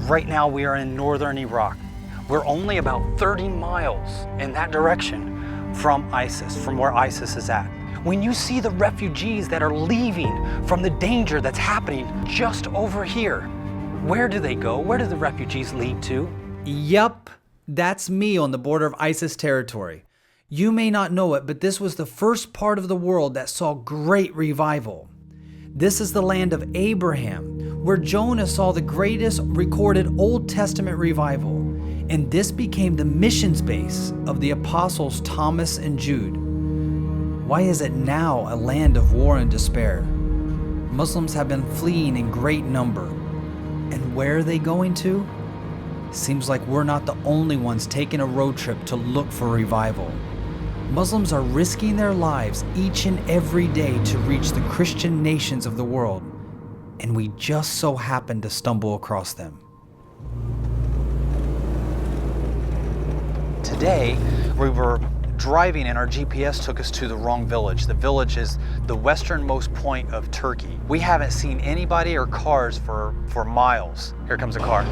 Right now we are in northern Iraq. We're only about 30 miles in that direction from ISIS, from where ISIS is at. When you see the refugees that are leaving from the danger that's happening just over here, where do they go? Where do the refugees lead to? Yup, that's me on the border of ISIS territory. You may not know it, but this was the first part of the world that saw great revival. This is the land of Abraham, where Jonah saw the greatest recorded Old Testament revival. And this became the missions base of the apostles Thomas and Jude. Why is it now a land of war and despair? Muslims have been fleeing in great number. And where are they going to? Seems like we're not the only ones taking a road trip to look for revival. Muslims are risking their lives each and every day to reach the Christian nations of the world, and we just so happen to stumble across them. Today, we were driving and our GPS took us to the wrong village. The village is the westernmost point of Turkey. We haven't seen anybody or cars for miles. Here comes a car.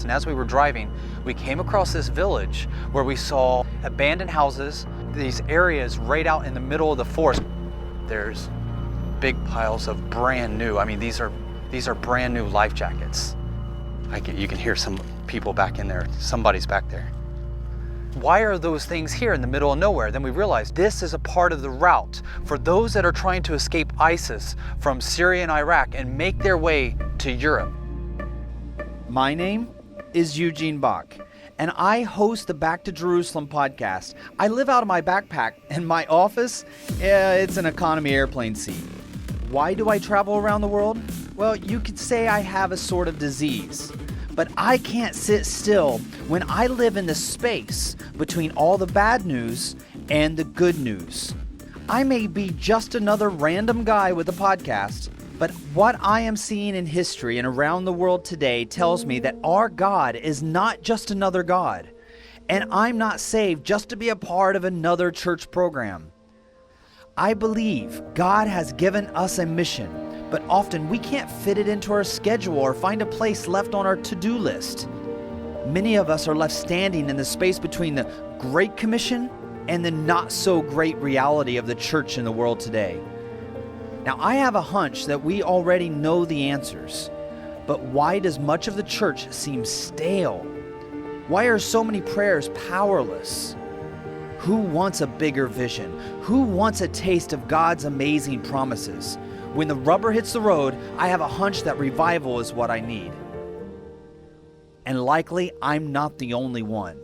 And as we were driving, we came across this village where we saw abandoned houses, these areas right out in the middle of the forest. There's big piles of brand new, I mean, these are brand new life jackets. You can hear some people back in there. Somebody's back there. Why are those things here in the middle of nowhere? Then we realized this is a part of the route for those that are trying to escape ISIS from Syria and Iraq and make their way to Europe. My name is Eugene Bach, and I host the Back to Jerusalem podcast. I live out of my backpack, and my office, it's an economy airplane seat. Why do I travel around the world? Well, you could say I have a sort of disease, but I can't sit still when I live in the space between all the bad news and the good news. I may be just another random guy with a podcast, but what I am seeing in history and around the world today tells me that our God is not just another God, and I'm not saved just to be a part of another church program. I believe God has given us a mission, but often we can't fit it into our schedule or find a place left on our to-do list. Many of us are left standing in the space between the Great Commission and the not-so-great reality of the church in the world today. Now, I have a hunch that we already know the answers, but why does much of the church seem stale? Why are so many prayers powerless? Who wants a bigger vision? Who wants a taste of God's amazing promises? When the rubber hits the road, I have a hunch that revival is what I need. And likely, I'm not the only one.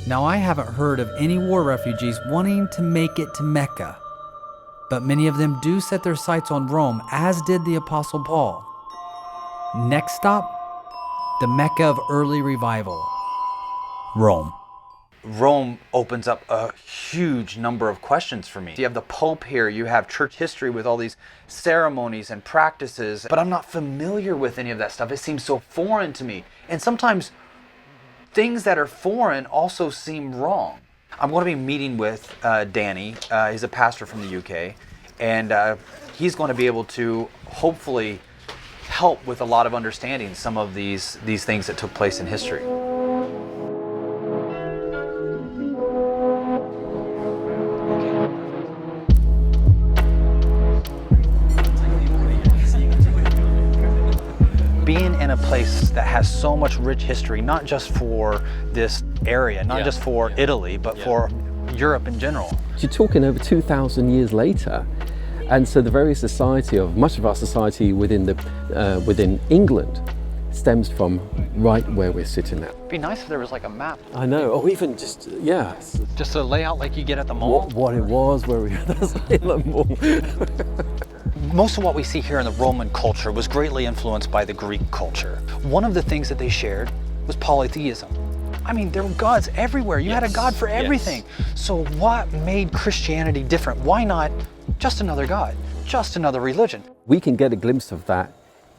Now, I haven't heard of any war refugees wanting to make it to Mecca, but many of them do set their sights on Rome, as did the Apostle Paul. Next stop, the Mecca of early revival, Rome. Rome opens up a huge number of questions for me. You have the Pope here, you have church history with all these ceremonies and practices, but I'm not familiar with any of that stuff. It seems so foreign to me. And sometimes things that are foreign also seem wrong. I'm going to be meeting with Danny. He's a pastor from the UK, and he's going to be able to hopefully help with a lot of understanding some of these things that took place in history. Being in a place that has so much rich history, not just for this area, not just for Italy, but for Europe in general. You're talking over 2,000 years later, and so the very society of much of our society within England stems from right where we're sitting now. It'd be nice if there was like a map. I know, or even just Just a layout like you get at the mall. What it was, where we that's in the mall. Most of what we see here in the Roman culture was greatly influenced by the Greek culture. One of the things that they shared was polytheism. I mean, there were gods everywhere. You had a god for everything. So what made Christianity different? Why not just another god, just another religion? We can get a glimpse of that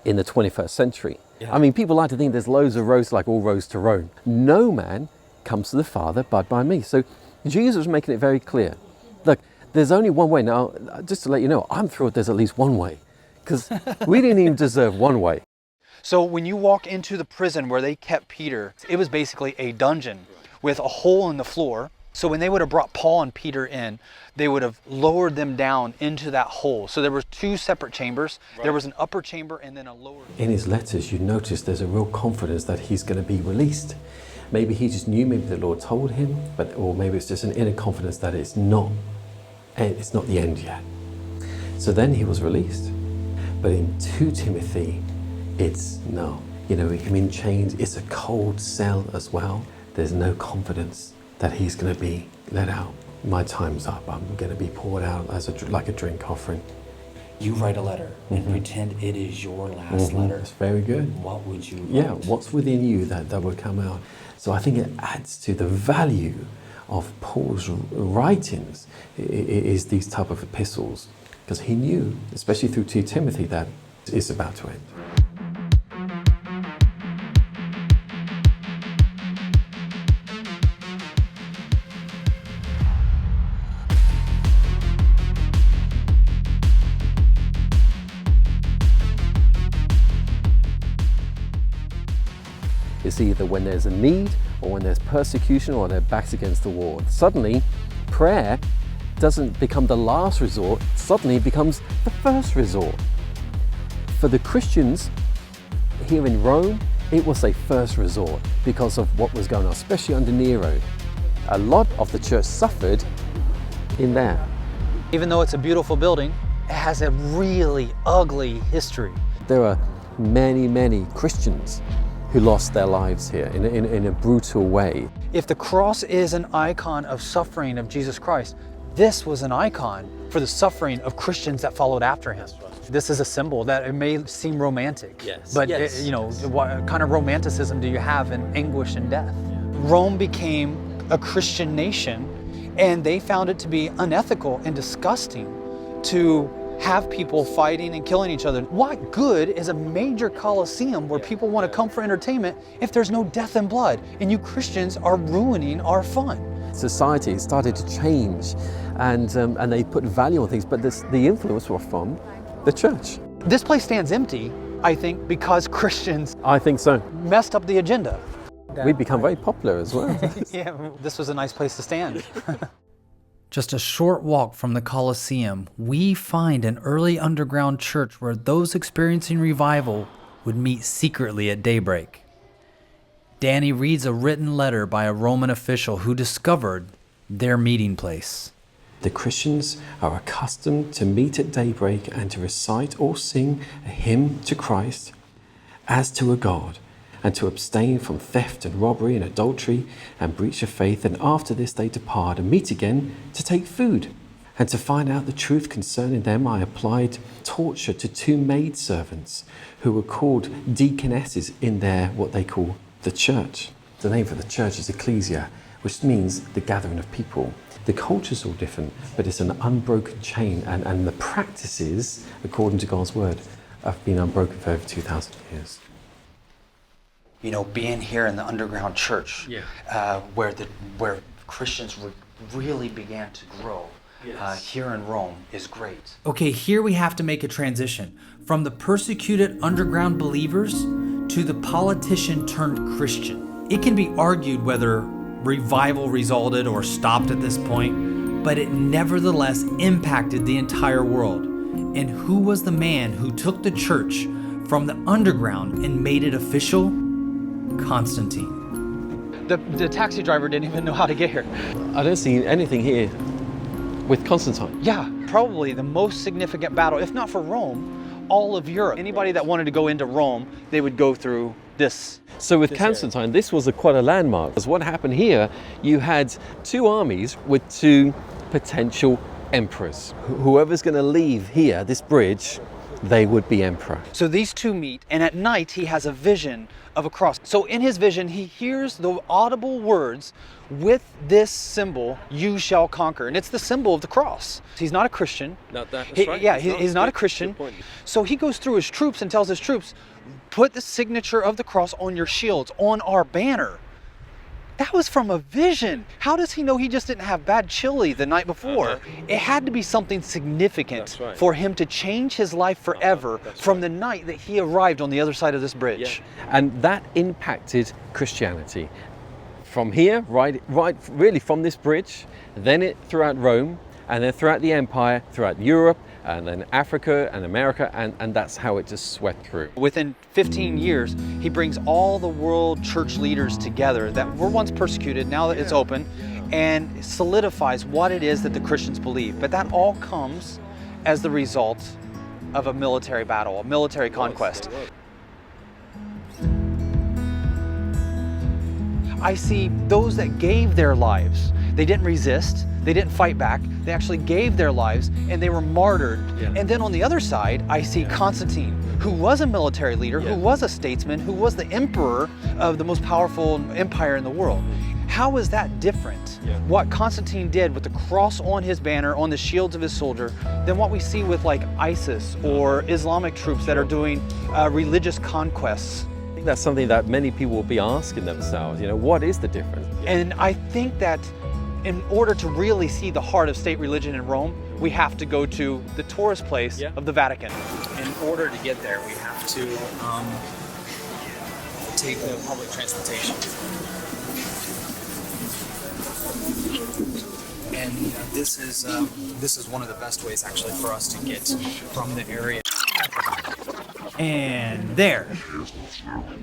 in the 21st century. I mean, people like to think there's loads of roads, like all roads to Rome. No man comes to the Father but by me. So Jesus was making it very clear. Look, there's only one way. Now, just to let you know, I'm thrilled there's at least one way, because we didn't even deserve one way. So when you walk into the prison where they kept Peter, it was basically a dungeon with a hole in the floor. So when they would have brought Paul and Peter in, they would have lowered them down into that hole. So there were two separate chambers. Right. There was an upper chamber and then a lower. In his letters, you notice there's a real confidence that he's going to be released. Maybe he just knew, maybe the Lord told him, or maybe it's just an inner confidence that it's not the end yet. So then he was released. But in 2 Timothy, it's no. You know, him in chains, it's a cold cell as well. There's no confidence that he's going to be let out. My time's up. I'm going to be poured out as like a drink offering. You write a letter and pretend it is your last letter. That's very good. What would you write? Yeah, what's within you that would come out. So I think it adds to the value of Paul's writings is these type of epistles, because he knew, especially through 2 Timothy, that it's about to end. It's either when there's a need or when there's persecution or their backs against the wall. Suddenly, prayer doesn't become the last resort, suddenly it becomes the first resort. For the Christians here in Rome, it was a first resort because of what was going on, especially under Nero. A lot of the church suffered in there. Even though it's a beautiful building, it has a really ugly history. There are many, many Christians who lost their lives here in a brutal way. If the cross is an icon of suffering of Jesus Christ, this was an icon for the suffering of Christians that followed after him. This is a symbol that it may seem romantic, but yes. What kind of romanticism do you have in anguish and death? Rome became a Christian nation, and they found it to be unethical and disgusting to have people fighting and killing each other. What good is a major coliseum where people want to come for entertainment if there's no death and blood? And you Christians are ruining our fun. Society started to change, and they put value on things, but the influence was from the church. This place stands empty, I think, because Christians I think so. messed up the agenda. We've become very popular as well. Yeah, this was a nice place to stand. Just a short walk from the Colosseum, we find an early underground church where those experiencing revival would meet secretly at daybreak. Danny reads a written letter by a Roman official who discovered their meeting place. The Christians are accustomed to meet at daybreak and to recite or sing a hymn to Christ as to a God, and to abstain from theft and robbery and adultery and breach of faith, and after this they depart and meet again to take food. And to find out the truth concerning them, I applied torture to 2 maidservants who were called deaconesses in their, what they call, the church. The name for the church is ecclesia, which means the gathering of people. The culture's all different, but it's an unbroken chain, and the practices, according to God's word, have been unbroken for over 2,000 years. You know, being here in the underground church, where Christians really began to grow here in Rome is great. Okay, here we have to make a transition from the persecuted underground believers to the politician turned Christian. It can be argued whether revival resulted or stopped at this point, but it nevertheless impacted the entire world. And who was the man who took the church from the underground and made it official? Constantine. The taxi driver didn't even know how to get here. I don't see anything here with Constantine. Yeah, probably the most significant battle, if not for Rome, all of Europe. Anybody that wanted to go into Rome, they would go through this. So with Constantine, this was quite a landmark. Because what happened here, you had 2 armies with 2 potential emperors. Whoever's going to leave here, this bridge, they would be emperor. So these 2 meet, and at night he has a vision of a cross. So in his vision, he hears the audible words, with this symbol, you shall conquer. And it's the symbol of the cross. He's not a Christian. Not that, that's right. Yeah, he's not a Christian. So he goes through his troops and tells his troops, Put the signature of the cross on your shields, on our banner. That was from a vision. How does he know he just didn't have bad chili the night before? It had to be something significant for him to change his life forever from the night that he arrived on the other side of this bridge. And that impacted Christianity. From here, right, really from this bridge, then it throughout Rome, and then throughout the empire, throughout Europe, and then Africa and America, and that's how it just swept through. Within 15 years, he brings all the world church leaders together that were once persecuted, now that it's open, and solidifies what it is that the Christians believe. But that all comes as the result of a military battle, a military conquest. I see those that gave their lives. They didn't resist, they didn't fight back, they actually gave their lives and they were martyred. And then on the other side, I see Constantine, who was a military leader, who was a statesman, who was the emperor of the most powerful empire in the world. How is that different? What Constantine did with the cross on his banner, on the shields of his soldier, than what we see with like ISIS or Islamic troops that are doing religious conquests. I think that's something that many people will be asking themselves, what is the difference? And I think that in order to really see the heart of state religion in Rome, we have to go to the tourist place of the Vatican. In order to get there, we have to take the public transportation. And this is one of the best ways actually for us to get from the area. And there,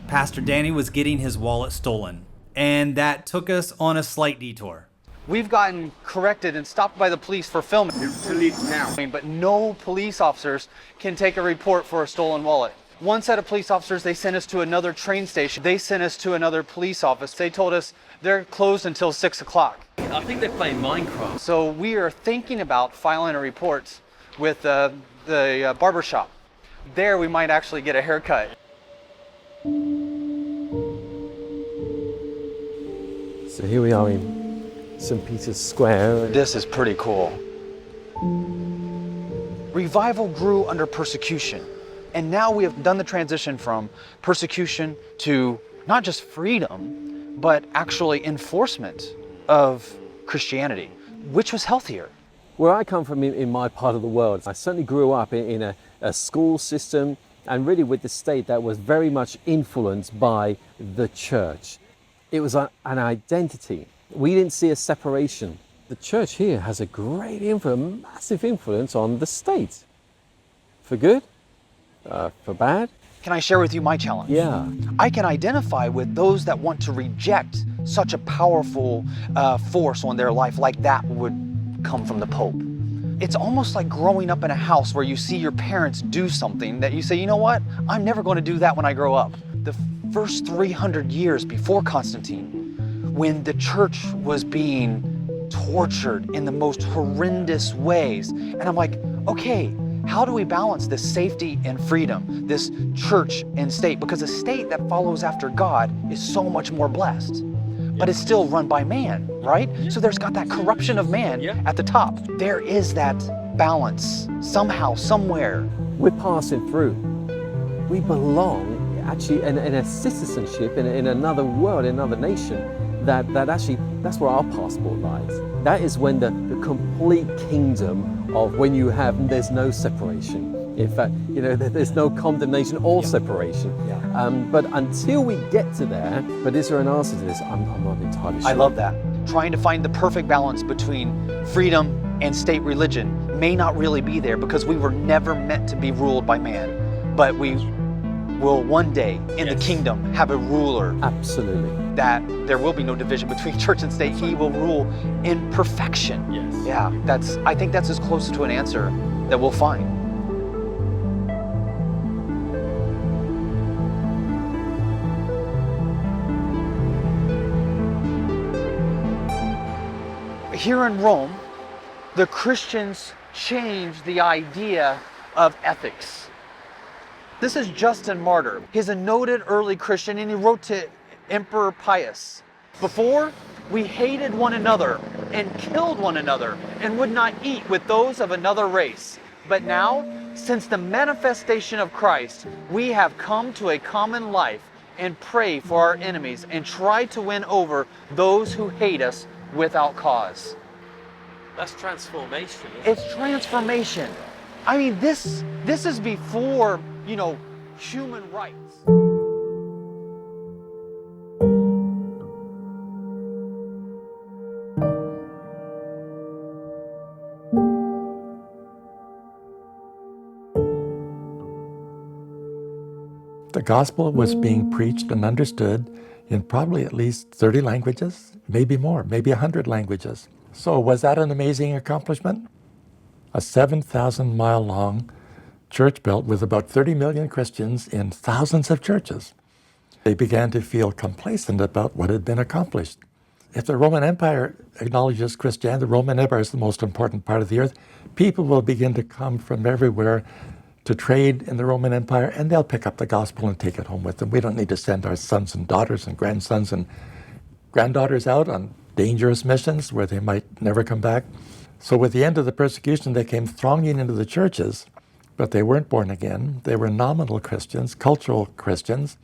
Pastor Danny was getting his wallet stolen. And that took us on a slight detour. We've gotten corrected and stopped by the police for filming. But no police officers can take a report for a stolen wallet. One set of police officers, they sent us to another train station. They sent us to another police office. They told us they're closed until 6 o'clock. I think they're playing Minecraft. So we are thinking about filing a report with the barber shop. There we might actually get a haircut. So here we are in St. Peter's Square. This is pretty cool. Revival grew under persecution. And now we have done the transition from persecution to not just freedom, but actually enforcement of Christianity, which was healthier. Where I come from in my part of the world, I certainly grew up in a school system and really with the state that was very much influenced by the church. It was an identity. We didn't see a separation. The church here has a great influence, massive influence on the state. For good, for bad. Can I share with you my challenge? Yeah. I can identify with those that want to reject such a powerful force on their life like that would come from the Pope. It's almost like growing up in a house where you see your parents do something that you say, you know what? I'm never going to do that when I grow up. The first 300 years before Constantine, when the church was being tortured in the most horrendous ways. And I'm like, okay, how do we balance this safety and freedom, this church and state? Because a state that follows after God is so much more blessed. But it's still run by man, right? So there's got that corruption of man at the top. There is that balance somehow, somewhere. We're passing through. We belong actually in a citizenship in another world, in another nation. That actually, that's where our passport lies. That is when the complete kingdom of when there's no separation. In fact, there's no condemnation or separation. But until we get to there, but is there an answer to this? I'm not entirely sure. I love that. Trying to find the perfect balance between freedom and state religion may not really be there because we were never meant to be ruled by man. But we will one day in the kingdom have a ruler. Absolutely. That there will be no division between church and state. He will rule in perfection. Yes. Yeah, I think that's as close to an answer that we'll find. Here in Rome, the Christians changed the idea of ethics. This is Justin Martyr. He's a noted early Christian and he wrote to Emperor Pius. Before, we hated one another and killed one another and would not eat with those of another race. But now, Since the manifestation of Christ, we have come to a common life and pray for our enemies and try to win over those who hate us without cause. That's transformation. It's transformation. I mean, this is before, human rights. The gospel was being preached and understood in probably at least 30 languages, maybe more, maybe 100 languages. So was that an amazing accomplishment? A 7,000-mile long church belt with about 30 million Christians in thousands of churches. They began to feel complacent about what had been accomplished. If the Roman Empire acknowledges Christianity, the Roman Empire is the most important part of the earth, people will begin to come from everywhere to trade in the Roman Empire, and they'll pick up the gospel and take it home with them. We don't need to send our sons and daughters and grandsons and granddaughters out on dangerous missions where they might never come back. So with the end of the persecution, they came thronging into the churches, but they weren't born again. They were nominal Christians, cultural Christians.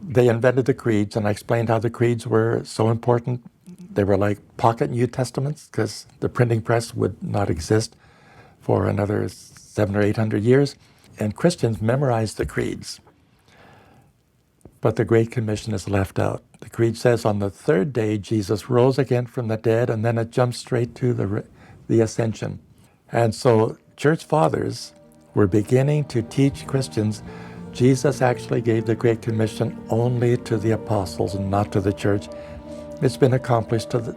They invented the creeds, and I explained how the creeds were so important. They were like pocket New Testaments because the printing press would not exist for another 700 or 800 years. And Christians memorized the creeds. But the Great Commission is left out. The creed says on the third day, Jesus rose again from the dead, and then it jumps straight to the ascension. And so church fathers were beginning to teach Christians Jesus actually gave the Great Commission only to the apostles and not to the church. It's been accomplished to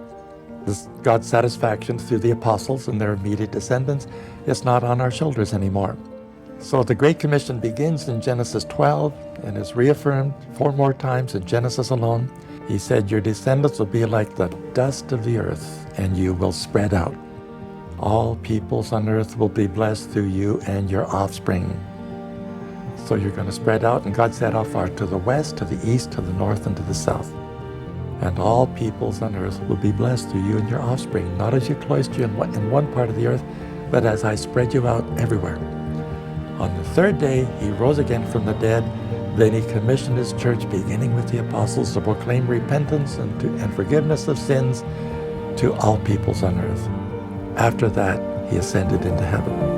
God's satisfaction through the apostles and their immediate descendants. It's not on our shoulders anymore. So the Great Commission begins in Genesis 12 and is reaffirmed 4 more times in Genesis alone. He said, your descendants will be like the dust of the earth, and you will spread out. All peoples on earth will be blessed through you and your offspring. So you're going to spread out, and God said how far? To the west, to the east, to the north, and to the south. And all peoples on earth will be blessed through you and your offspring, not as you cloister you in one part of the earth, but as I spread you out everywhere. On the third day, he rose again from the dead. Then he commissioned his church, beginning with the apostles, to proclaim repentance and forgiveness of sins to all peoples on earth. After that, he ascended into heaven.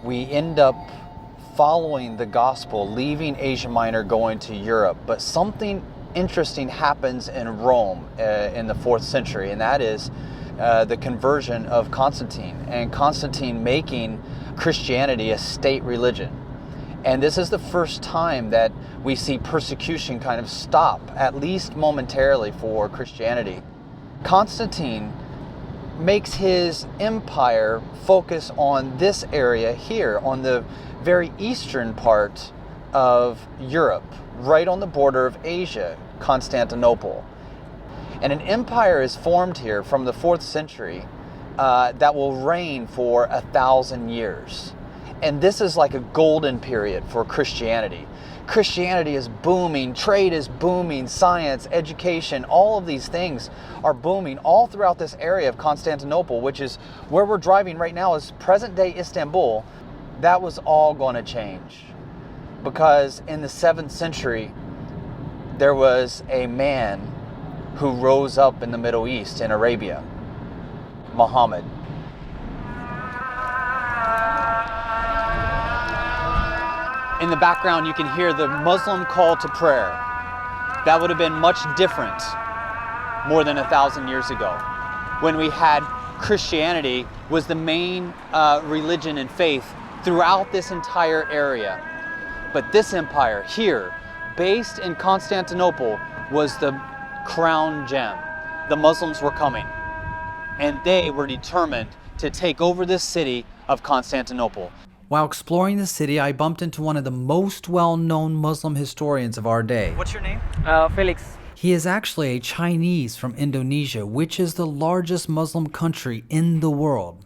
We end up following the gospel, leaving Asia Minor, going to Europe. But something interesting happens in Rome in the 4th century, and that is the conversion of Constantine, and Constantine making Christianity a state religion. And this is the first time that we see persecution kind of stop, at least momentarily, for Christianity. Constantine makes his empire focus on this area here, on the very eastern part of Europe, right on the border of Asia, Constantinople. And an empire is formed here from the 4th century that will reign for 1,000 years. And this is like a golden period for Christianity. Christianity is booming, trade is booming, science, education, all of these things are booming all throughout this area of Constantinople, which is where we're driving right now, is present-day Istanbul. That was all going to change, because in the 7th century, there was a man who rose up in the Middle East, in Arabia, Muhammad. In the background, you can hear the Muslim call to prayer. That would have been much different more than 1,000 years ago, when we had Christianity was the main religion and faith throughout this entire area. But this empire here, based in Constantinople, was the crown gem. The Muslims were coming, and they were determined to take over this city of Constantinople. While exploring the city, I bumped into one of the most well-known Muslim historians of our day. What's your name? Felix. He is actually a Chinese from Indonesia, which is the largest Muslim country in the world.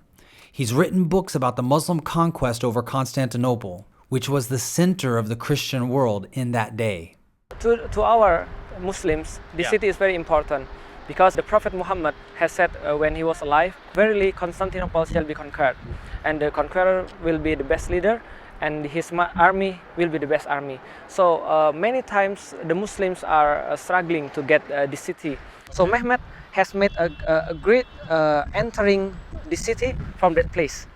He's written books about the Muslim conquest over Constantinople, which was the center of the Christian world in that day. To our Muslims, this city is very important because the Prophet Muhammad has said when he was alive, verily Constantinople shall be conquered, and the conqueror will be the best leader, and his army will be the best army. So many times the Muslims are struggling to get the city. So Mehmet has made a great entering the city from that place.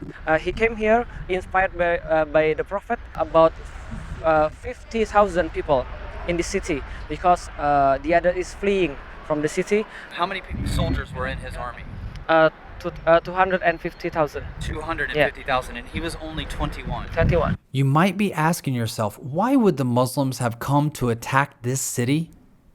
He came here inspired by the Prophet, about 50,000 people in the city, because the other is fleeing from the city. How many soldiers were in his army? 250,000. 250,000, and he was only 21. 21. You might be asking yourself, why would the Muslims have come to attack this city?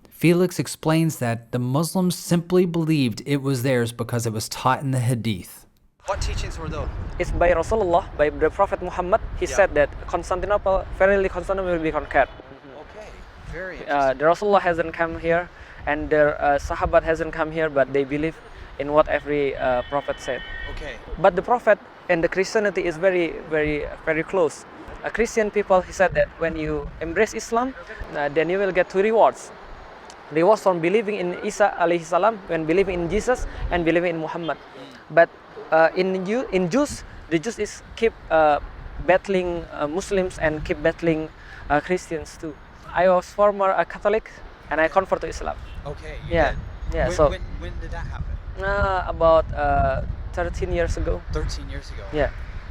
Felix explains that the Muslims simply believed it was theirs because it was taught in the Hadith. What teachings were those? It's by Rasulullah, by the Prophet Muhammad. He said that Constantinople, verily Constantinople will be conquered. Okay, very interesting. The Rasulullah hasn't come here, and the Sahabat hasn't come here, but they believe in what every Prophet said. Okay. But the Prophet and the Christianity is very, very, very close. Christian people, he said that when you embrace Islam, then you will get two rewards. Rewards from believing in Isa alayhi salam, when believing in Jesus and believing in Muhammad. But in Jews, the Jews is keep battling Muslims and keep battling Christians too. I was former a Catholic and I convert to Islam. Okay. Yeah. Yeah. When did that happen? About 13 years ago. 13 years ago. Yeah.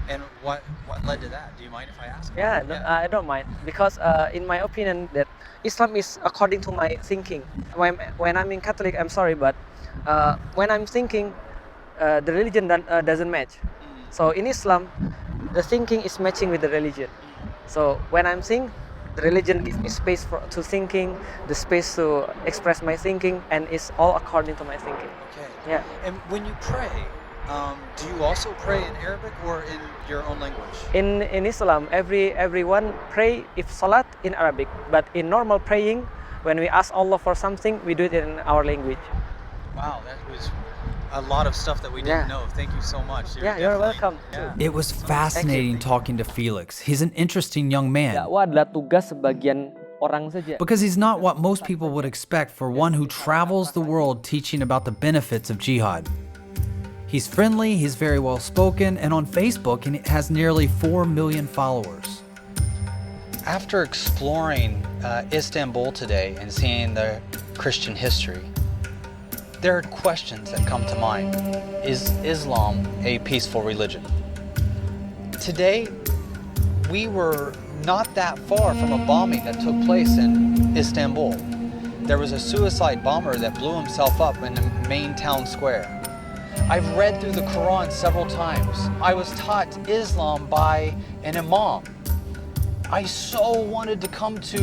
And what led to that? Do you mind if I ask? Yeah, I don't mind, because in my opinion that Islam is according to my thinking. When I'm in Catholic, I'm sorry, but when I'm thinking, the religion doesn't match. So in Islam, the thinking is matching with the religion. So when I'm thinking, the religion gives me space to thinking, the space to express my thinking, and it's all according to my thinking. Okay. Yeah. And when you pray, do you also pray in Arabic or in your own language? In Islam, everyone pray if salat in Arabic, but in normal praying, when we ask Allah for something, we do it in our language. Wow, that was a lot of stuff that we didn't know. Thank you so much. You're welcome. Yeah. It was fascinating talking to Felix. He's an interesting young man. Dakwah adalah tugas sebagian orang saja. Because he's not what most people would expect for one who travels the world teaching about the benefits of jihad. He's friendly, he's very well spoken, and on Facebook he has nearly 4 million followers. After exploring Istanbul today and seeing the Christian history, there are questions that come to mind. Is Islam a peaceful religion? Today, we were not that far from a bombing that took place in Istanbul. There was a suicide bomber that blew himself up in the main town square. I've read through the Quran several times. I was taught Islam by an imam. I so wanted to come to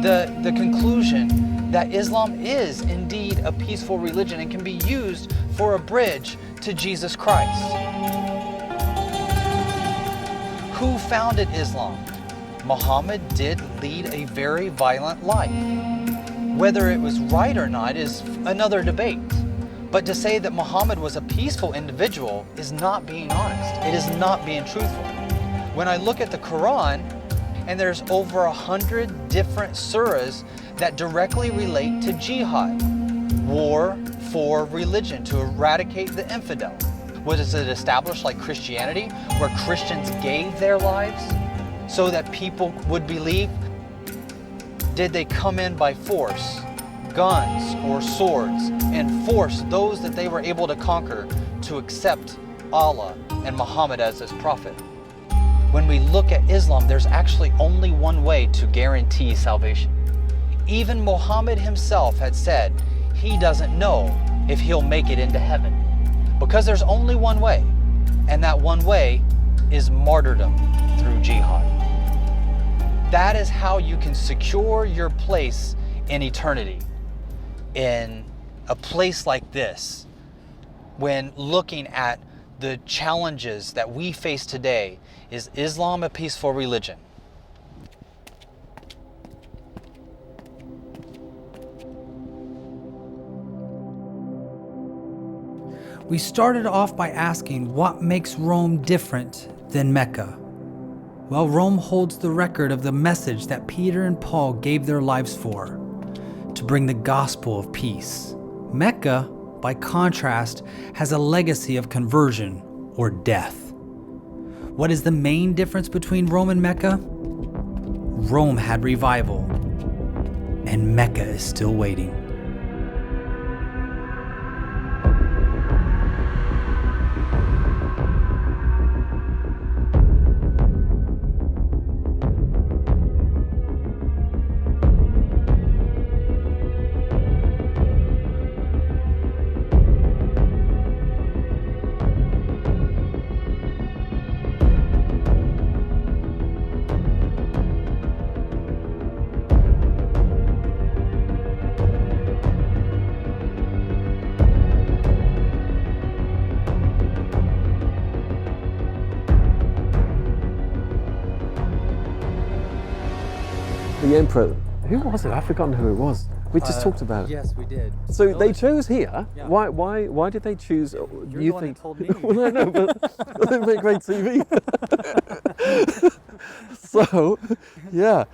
the conclusion that Islam is indeed a peaceful religion and can be used for a bridge to Jesus Christ. Who founded Islam? Muhammad did lead a very violent life. Whether it was right or not is another debate. But to say that Muhammad was a peaceful individual is not being honest. It is not being truthful. When I look at the Quran, and there's over 100 different surahs that directly relate to jihad, war for religion, to eradicate the infidel. Was it established like Christianity, where Christians gave their lives so that people would believe? Did they come in by force, guns or swords, and force those that they were able to conquer to accept Allah and Muhammad as his prophet? When we look at Islam, there's actually only one way to guarantee salvation. Even Muhammad himself had said he doesn't know if he'll make it into heaven, because there's only one way, and that one way is martyrdom through jihad. That is how you can secure your place in eternity, in a place like this, when looking at the challenges that we face today. Is Islam a peaceful religion? We started off by asking what makes Rome different than Mecca. Well, Rome holds the record of the message that Peter and Paul gave their lives for, to bring the gospel of peace. Mecca, by contrast, has a legacy of conversion or death. What is the main difference between Rome and Mecca? Rome had revival, and Mecca is still waiting. The emperor, who was it? I've forgotten who it was. We just talked about it. Yes, we did. So they chose here. Yeah. Why did they choose? You're you the one think? that told me. Well, I know, but they make great TV. So, yeah.